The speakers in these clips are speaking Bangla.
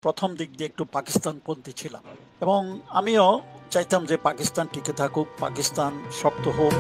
প্রথম দিক দিয়ে একটু পাকিস্তানপন্থী ছিলাম এবং আমিও চাইতাম যে পাকিস্তান টিকে থাকুক, পাকিস্তান শক্ত হোক।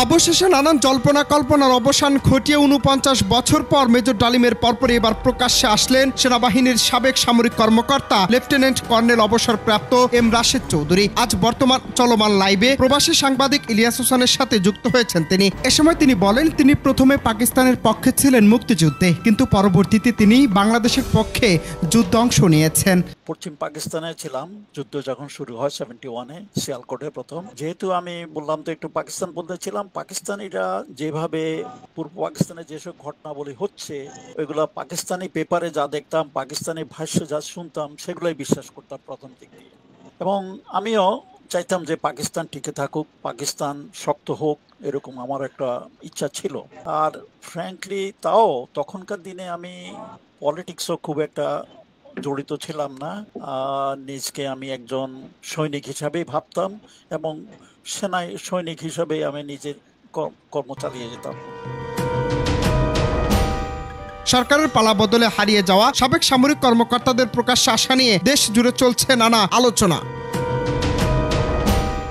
অবশেষে নানান জল্পনা কল্পনার অবসান ঘটিয়ে ৪৯ বছর পর মেজর ডালিমের পরপরই এবার প্রকাশ্যে আসলেন সেনাবাহিনীর সাবেক সামরিক কর্মকর্তা লেফটেন্যান্ট কর্নেল অবসরপ্রাপ্ত এম রাশেদ চৌধুরী। আজ বর্তমান চলমান লাইভে প্রবাসী সাংবাদিক ইলিয়াস হোসেনের সাথে যুক্ত হয়েছেন তিনি। এ সময় তিনি বলেন, তিনি প্রথমে পাকিস্তানের পক্ষে ছিলেন মুক্তিযুদ্ধে, কিন্তু পরবর্তীতে তিনি বাংলাদেশের পক্ষে যুদ্ধ অংশ নিয়েছেন। পশ্চিম পাকিস্তানে ছিলাম যুদ্ধ যখন শুরু হয় 71-এ সিয়ালকোটে প্রথম। যেহেতু আমি বললাম তো একটু পাকিস্তান বলতে ছিলাম, পাকিস্তানিরা যেভাবে পূর্ব পাকিস্তানে যেসব ঘটনাবলী হচ্ছে ওইগুলো পাকিস্তানি পেপারে যা দেখতাম, পাকিস্তানি ভাষ্য যা শুনতাম সেগুলোই বিশ্বাস করতাম প্রথম দিক দিয়ে। এবং আমিও চাইতাম যে পাকিস্তান টিকে থাকুক, পাকিস্তান শক্ত হোক, এরকম আমার একটা ইচ্ছা ছিল। আর ফ্র্যাঙ্কলি তাও তখনকার দিনে আমি পলিটিক্সও খুব একটা জড়িত ছিলাম না। নিজকে আমি একজন সৈনিক হিসাবেই ভাবতাম এবং সৈনিক হিসাবে আমি নিজের কর্ম চালিয়ে যেতাম। সরকারের পালাবদলে হারিয়ে যাওয়া সাবেক সামরিক কর্মকর্তাদের প্রকাশ্যে আসা নিয়ে দেশ জুড়ে চলছে নানা আলোচনা।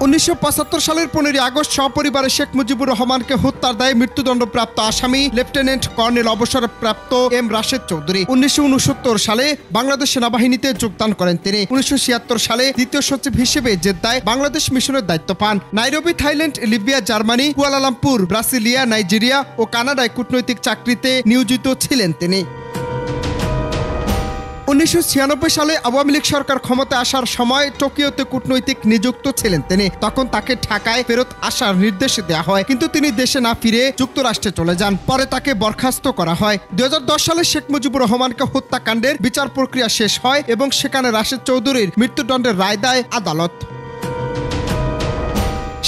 ১৯৭৫ সালের ১৫ আগস্ট সপরিবারে শেখ মুজিবুর রহমানকে হত্যার দায়ে মৃত্যুদণ্ডপ্রাপ্ত আসামি লেফটেন্যান্ট কর্নেল অবসরপ্রাপ্ত এম রাশেদ চৌধুরী ১৯৬৯ সালে বাংলাদেশ সেনাবাহিনীতে যোগদান করেন তিনি। ১৯৭৬ সালে দ্বিতীয় সচিব হিসেবে জেদ্দায় বাংলাদেশ মিশনের দায়িত্ব পান। Nairobi, Thailand, Libya, Germany, Kuala Lumpur, Brasilia, Nigeria ও কানাডায় কূটনৈতিক চাকরিতে নিয়োজিত ছিলেন তিনি। ১৯৯৬ সালে আওয়ামী লীগ সরকার ক্ষমতায় আসার সময় টোকিওতে কূটনৈতিক নিযুক্ত ছিলেন তিনি। তখন তাকে ঢাকায় ফেরত আসার নির্দেশ দেওয়া হয়, কিন্তু তিনি দেশে না ফিরে যুক্তরাষ্ট্রে চলে যান। পরে তাকে বরখাস্ত করা হয়। ২০১০ সালে শেখ মুজিবুর রহমানকে হত্যাকাণ্ডের বিচার প্রক্রিয়া শেষ হয় এবং সেখানে রাশেদ চৌধুরীর মৃত্যুদণ্ডের রায় দেয় আদালত।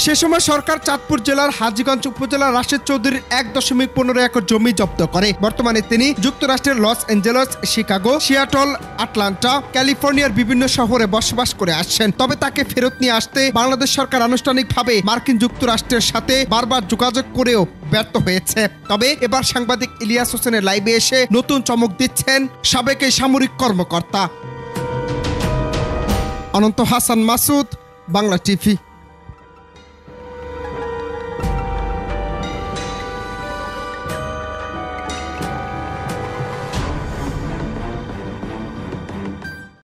সে সময় সরকার চাঁদপুর জেলার হাজীগঞ্জ উপজেলার রাশেদ চৌধুরীর ১.১৫ একর জমি জব্দ করে। বর্তমানে তিনি যুক্তরাষ্ট্রের Los Angeles, Chicago, Seattle, Atlanta, ক্যালিফোর্নিয়ার বিভিন্ন শহরে বসবাস করে আসছেন। তবে তাকে ফেরত নিয়ে আসতে বাংলাদেশ সরকার আনুষ্ঠানিকভাবে মার্কিন যুক্তরাষ্ট্রের সাথে বারবার যোগাযোগ করেও ব্যর্থ হয়েছে। তবে এবার সাংবাদিক ইলিয়াস হোসেনের লাইভে এসে নতুন চমক দিচ্ছেন সাবেক এই সামরিক কর্মকর্তা। অনন্ত হাসান মাসুদ, বাংলা টিভি।